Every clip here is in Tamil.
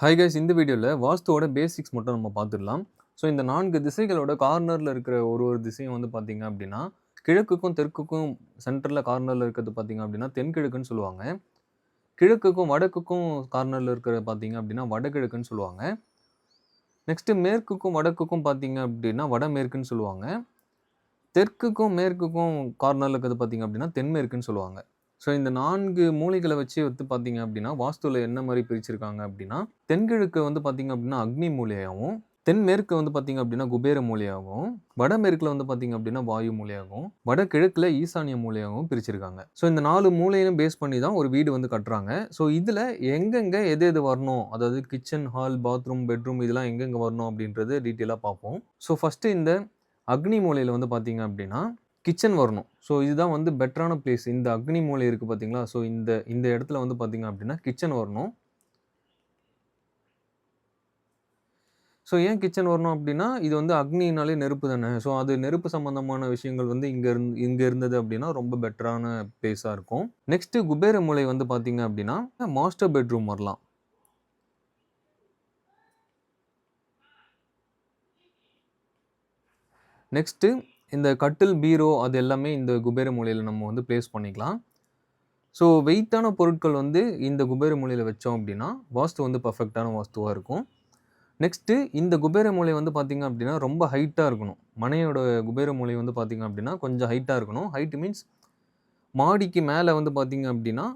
ஹாய் கைஸ், இந்த வீடியோவில் வாஸ்துவோட பேசிக்ஸ் மட்டும் நம்ம பார்த்துடலாம். ஸோ இந்த 4 திசைகளோட கார்னரில் இருக்கிற ஒரு திசையும் வந்து பார்த்தீங்க அப்படின்னா, கிழக்குக்கும் தெற்குக்கும் சென்டரில் கார்னரில் இருக்கிறது பார்த்தீங்க அப்படின்னா தென்கிழக்குன்னு சொல்லுவாங்க. கிழக்குக்கும் வடக்குக்கும் கார்னரில் இருக்கிறது பார்த்தீங்க அப்படின்னா வடகிழக்குன்னு சொல்லுவாங்க. நெக்ஸ்ட்டு மேற்குக்கும் வடக்குக்கும் பார்த்தீங்க அப்படின்னா வடமேற்குன்னு சொல்லுவாங்க. தெற்குக்கும் மேற்குக்கும் கார்னரில் இருக்கிறது பார்த்தீங்க அப்படின்னா தென்மேற்குன்னு சொல்லுவாங்க. ஸோ இந்த 4 மூலைகளை வச்சு பார்த்தீங்க அப்படின்னா வாஸ்துவில் என்ன மாதிரி பிரிச்சிருக்காங்க அப்படின்னா, தென்கிழக்கு வந்து பார்த்தீங்க அப்படின்னா அக்னி மூலையாகவும், தென்மேற்கு வந்து பார்த்தீங்க அப்படின்னா குபேர மூலையாகவும், வடமேற்குல வந்து பார்த்தீங்க அப்படின்னா வாயு மூலையாகவும், வடகிழக்குல ஈசானிய மூலையாகவும் பிரிச்சிருக்காங்க. ஸோ இந்த 4 மூலையிலும் பேஸ் பண்ணி தான் ஒரு வீடு வந்து கட்டுறாங்க. ஸோ இதில் எங்கெங்க எது எது வரணும், அதாவது கிச்சன், ஹால், பாத்ரூம், பெட்ரூம் இதெல்லாம் எங்கெங்க வரணும் அப்படின்றது டீட்டெயிலாக பார்ப்போம். ஸோ ஃபஸ்ட்டு இந்த அக்னி மூலையில் வந்து பார்த்தீங்க அப்படின்னா கிச்சன் வரணும். ஸோ இதுதான் வந்து பெட்டரான பிளேஸ். இந்த அக்னி மூலை இருக்குது பார்த்தீங்களா? ஸோ இந்த இடத்துல வந்து பார்த்தீங்க அப்படின்னா கிச்சன் வரணும். ஸோ ஏன் கிச்சன் வரணும் அப்படின்னா, இது வந்து அக்னினாலே நெருப்பு தானே. ஸோ அது நெருப்பு சம்மந்தமான விஷயங்கள் வந்து இங்க இருந்தது அப்படின்னா ரொம்ப பெட்டரான பிளேஸாக இருக்கும். நெக்ஸ்ட்டு குபேர மூலை வந்து பார்த்தீங்க அப்படின்னா மாஸ்டர் பெட்ரூம் வரலாம். நெக்ஸ்ட்டு இந்த கட்டில், பீரோ அது எல்லாமே இந்த குபேர மூலையில் நம்ம வந்து பிளேஸ் பண்ணிக்கலாம். ஸோ வெயிட்டான பொருட்கள் வந்து இந்த குபேர மூலையில் வச்சோம் அப்படின்னா வாஸ்து வந்து பர்ஃபெக்டான வாஸ்துவாக இருக்கும். நெக்ஸ்ட்டு இந்த குபேர மூலை வந்து பார்த்தீங்க அப்படின்னா ரொம்ப ஹைட்டாக இருக்கணும். மனையோட குபேர மூலை வந்து பார்த்தீங்க அப்படின்னா கொஞ்சம் ஹைட்டாக இருக்கணும். ஹைட் மீன்ஸ் மாடிக்கு மேலே வந்து பார்த்தீங்க அப்படின்னா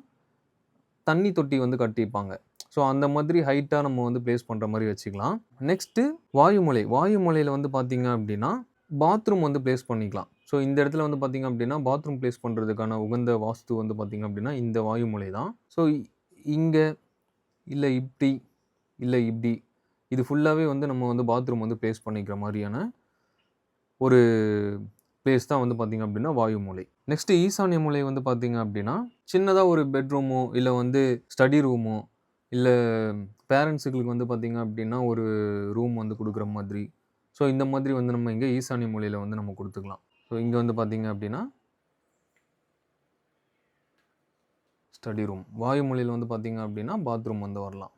தண்ணி தொட்டி வந்து கட்டியிருப்பாங்க. ஸோ அந்த மாதிரி ஹைட்டாக நம்ம வந்து பிளேஸ் பண்ணுற மாதிரி வச்சுக்கலாம். நெக்ஸ்ட்டு வாயு மூலை. வாயு மூலையில் வந்து பார்த்தீங்க அப்படின்னா பாத்ரூம் வந்து பிளேஸ் பண்ணிக்கலாம். ஸோ இந்த இடத்துல வந்து பார்த்தீங்க அப்படின்னா பாத்ரூம் பிளேஸ் பண்ணுறதுக்கான உகந்த வாஸ்து வந்து பார்த்தீங்க அப்படின்னா இந்த வாயு மூலை தான். ஸோ இங்கே இல்லை இப்படி, இல்லை இப்படி இது ஃபுல்லாகவே வந்து நம்ம வந்து பாத்ரூம் வந்து பிளேஸ் பண்ணிக்கிற மாதிரியான ஒரு பிளேஸ் தான் வந்து பார்த்தீங்க அப்படின்னா வாயு மூலை. நெக்ஸ்ட்டு ஈசானிய மூலை வந்து பார்த்தீங்க அப்படின்னா சின்னதாக ஒரு பெட்ரூமோ இல்லை வந்து ஸ்டடி ரூமோ இல்லை பேரண்ட்ஸுகளுக்கு வந்து பார்த்தீங்க அப்படின்னா ஒரு ரூம் வந்து கொடுக்குற மாதிரி. ஸோ இந்த மாதிரி வந்து நம்ம இங்கே ஈசானிய மூலையில் வந்து நம்ம கொடுத்துக்கலாம். ஸோ இங்கே வந்து பார்த்தீங்க அப்படின்னா ஸ்டடி ரூம். வாயு மூலையில் வந்து பார்த்தீங்க அப்படின்னா பாத்ரூம் வந்து வரலாம்.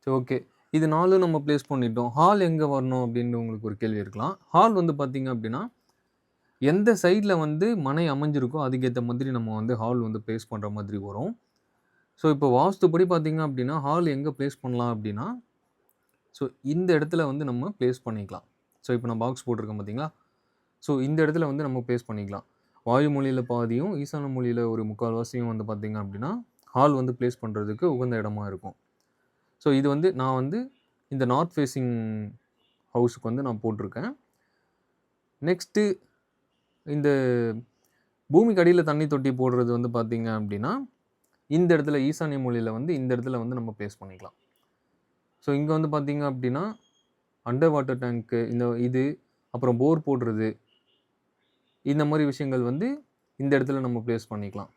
சரி, ஓகே. இது 4 நம்ம பிளேஸ் பண்ணிட்டோம். ஹால் எங்கே வரணும் அப்படின்னு உங்களுக்கு ஒரு கேள்வி இருக்கலாம். ஹால் வந்து பார்த்தீங்க அப்படின்னா எந்த சைடில் வந்து மனை அமைஞ்சிருக்கோ அதுக்கேற்ற மாதிரி நம்ம வந்து ஹால் வந்து பிளேஸ் பண்ணுற மாதிரி வரும். ஸோ இப்போ வாஸ்துப்படி பார்த்தீங்க அப்படின்னா ஹால் எங்கே பிளேஸ் பண்ணலாம் அப்படின்னா, ஸோ இந்த இடத்துல வந்து நம்ம பிளேஸ் பண்ணிக்கலாம். ஸோ இப்போ நான் பாக்ஸ் போட்டிருக்கேன் பார்த்தீங்களா? ஸோ இந்த இடத்துல வந்து நம்ம பிளேஸ் பண்ணிக்கலாம். வாயு மூலையில் பாதியும், ஈசான மூலையில் ஒரு 3/4வாசியும் வந்து பார்த்தீங்க அப்படின்னா ஹால் வந்து பிளேஸ் பண்ணுறதுக்கு உகந்த இடமா இருக்கும். ஸோ இது வந்து நான் வந்து இந்த நார்த் ஃபேஸிங் ஹவுஸுக்கு வந்து நான் போட்டிருக்கேன். நெக்ஸ்ட்டு இந்த பூமிக்கு அடியில் தண்ணி தொட்டி போடுறது வந்து பார்த்தீங்க அப்படின்னா இந்த இடத்துல ஈசானிய மூலையில் வந்து இந்த இடத்துல வந்து நம்ம பிளேஸ் பண்ணிக்கலாம். ஸோ இங்கே வந்து பார்த்தீங்க அப்படின்னா அண்டர் வாட்டர் டேங்க்கு இது அப்புறம் போர் போடுறது இந்த மாதிரி விஷயங்கள் வந்து இந்த இடத்துல நம்ம பிளேஸ் பண்ணிக்கலாம்.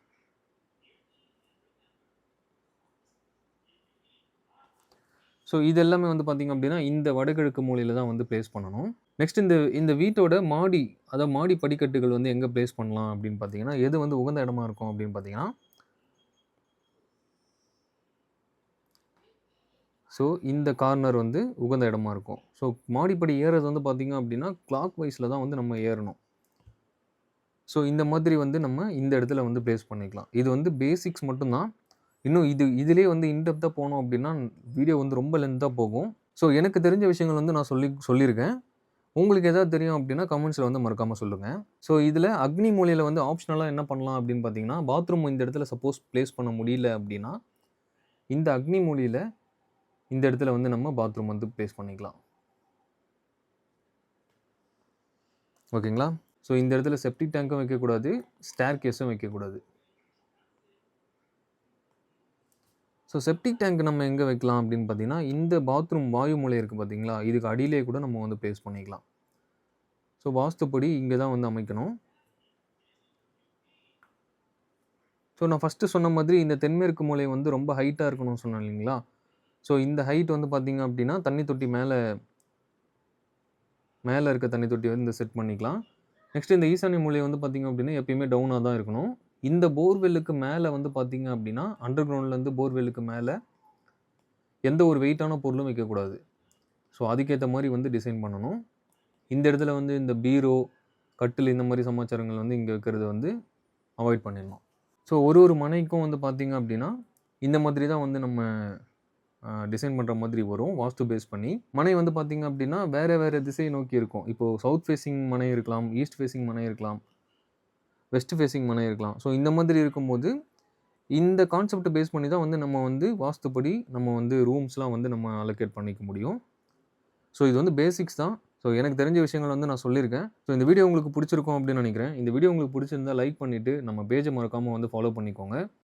ஸோ இது எல்லாமே வந்து பார்த்தீங்க அப்படின்னா இந்த வடகிழக்கு மூலையில் தான் வந்து பிளேஸ் பண்ணணும். நெக்ஸ்ட் இந்த வீட்டோட மாடி, அதாவது மாடி படிக்கட்டுகள் வந்து எங்கே பிளேஸ் பண்ணலாம் அப்படின்னு பார்த்தீங்கன்னா, எது வந்து உகந்த இடமா இருக்கும் அப்படின்னு பார்த்தீங்கன்னா, ஸோ இந்த கார்னர் வந்து உகந்த இடமா இருக்கும். ஸோ மாடிப்படி ஏறுறது வந்து பார்த்தீங்க அப்படின்னா கிளாக் வைஸில் தான் வந்து நம்ம ஏறணும். ஸோ இந்த மாதிரி வந்து நம்ம இந்த இடத்துல வந்து பிளேஸ் பண்ணிக்கலாம். இது வந்து பேசிக்ஸ் மட்டும்தான். இன்னும் இதிலே வந்து இன்டெப்த்தாக போனோம் அப்படின்னா வீடியோ வந்து ரொம்ப லென்த்தாக போகும். ஸோ எனக்கு தெரிஞ்ச விஷயங்கள் வந்து நான் சொல்லியிருக்கேன். உங்களுக்கு எதாவது தெரியும் அப்படின்னா கமெண்ட்ஸில் வந்து மறக்காமல் சொல்லுங்கள். ஸோ இதில் அக்னி மூலையில் வந்து ஆப்ஷனலாக என்ன பண்ணலாம் அப்படின்னு பார்த்தீங்கன்னா, பாத்ரூம் இந்த இடத்துல சப்போஸ் பிளேஸ் பண்ண முடியல அப்படின்னா, இந்த அக்னி மூலையில் இந்த இடத்துல வந்து நம்ம பாத்ரூம் வந்து பிளேஸ் பண்ணிக்கலாம். ஓகேங்களா? ஸோ இந்த இடத்துல செப்டிக் டேங்க்கும் வைக்கக்கூடாது, ஸ்டேர் கேஸும் வைக்கக்கூடாது. ஸோ செப்டிக் டேங்க் நம்ம எங்கே வைக்கலாம் அப்படின்னு பார்த்தீங்கன்னா, இந்த பாத்ரூம் வாயு மூலை இருக்குது பார்த்தீங்களா, இதுக்கு அடியிலே கூட நம்ம வந்து பிளேஸ் பண்ணிக்கலாம். ஸோ வாஸ்துப்படி இங்கே தான் வந்து அமைக்கணும். ஸோ நான் ஃபஸ்ட்டு சொன்ன மாதிரி இந்த தென்மேற்கு மூலை வந்து ரொம்ப ஹைட்டாக இருக்கணும்னு சொன்னேன் இல்லைங்களா? ஸோ இந்த ஹைட் வந்து பார்த்தீங்க அப்படின்னா தண்ணி தொட்டி மேலே இருக்க தண்ணி தொட்டி வந்து செட் பண்ணிக்கலாம். நெக்ஸ்ட் இந்த ஈசானிய மூலை வந்து பார்த்தீங்க அப்படின்னா எப்பயுமே டவுனாக தான் இருக்கணும். இந்த போர்வெல்லுக்கு மேலே வந்து பார்த்தீங்க அப்படின்னா அண்டர் கிரவுண்ட்லேருந்து போர்வெல்லுக்கு மேலே எந்த ஒரு வெயிட்டான பொருளும் வைக்கக்கூடாது. ஸோ அதுக்கேத்த மாரி வந்து டிசைன் பண்ணணும். இந்த இடத்துல வந்து இந்த பீரோ, கட்டில் இந்த மாரி சமாச்சாரங்கள் வந்து இங்க வைக்கிறத வந்து அவாய்ட் பண்ணிடணும். ஸோ ஒரு மனைக்கும் வந்து பார்த்தீங்க அப்டின்னா, இந்த மாதிரி தான் வந்து நம்ம டிசைன் பண்ற மாதிரி வரும். வாஸ்து பேஸ் பண்ணி. மனை வந்து பார்த்தீங்க அப்டின்னா, வேற திசையை நோக்கி இருக்கும். இப்போ சவுத் ஃபேசிங் மனை இருக்கலாம், ஈஸ்ட் ஃபேசிங் மனை இருக்கலாம், வெஸ்ட் ஃபேசிங் மனை இருக்கலாம். ஸோ இந்த மாதிரி இருக்கும்போது, இந்த கான்செப்ட்ட பேஸ் பண்ணி தான் வந்து நம்ம வந்து வாஸ்துப்படி நம்ம வந்து ரூம்ஸ்லாம் வந்து நம்ம அலோகேட் பண்ணிக்க முடியும். ஸோ இது வந்து பேசிக்ஸ் தான். ஸோ எனக்கு தெரிஞ்ச விஷயங்கள் வந்து நான் சொல்லியிருக்கேன். ஸோ இந்த வீடியோ உங்களுக்கு புடிச்சிருக்கும் அப்டின்னு நெனைக்கிறேன். இந்த வீடியோ உங்களுக்கு புடிச்சிருந்தா லைக் பண்ணிட்டு, நம்ம பேஜ மறக்காம வந்து ஃபாலோ பண்ணிக்கோங்க.